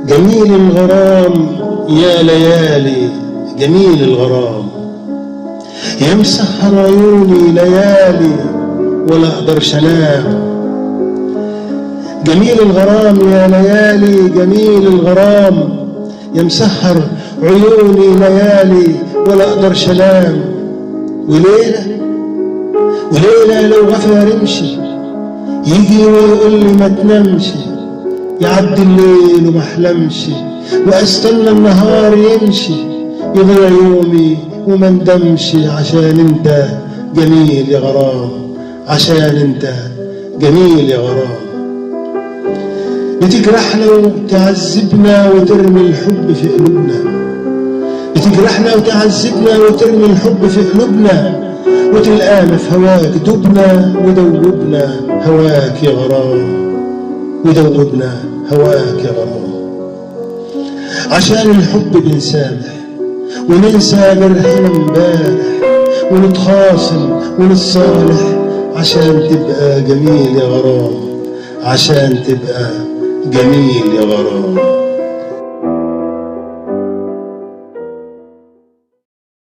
جميل الغرام يا ليالي، جميل الغرام يا مسهر عيوني ليالي ولا اقدرش انام. جميل الغرام يا ليالي، جميل الغرام يا مسهر عيوني ليالي ولا اقدرش انام. وليلة لو غفى رمشي يجي ويقول لي ما تنامش، يعدي الليل وما احلمش واستنى النهار يمشي، يضيع يومي وما ندمش عشان انت جميل يا غرام، عشان انت جميل يا غرام. بتجرحنا وتعذبنا وترمي الحب في قلوبنا، بتجرحنا وتعذبنا وترمي الحب في قلوبنا، وتلقانا في هواك دبنا ودوبنا هواك يا غرام، ودوبنا هواك يا غرام. عشان الحب بنسامح وننسى جرحنا امبارح، ونتخاصم ونتصالح عشان تبقى جميل يا غرام، عشان تبقى جميل يا غرام.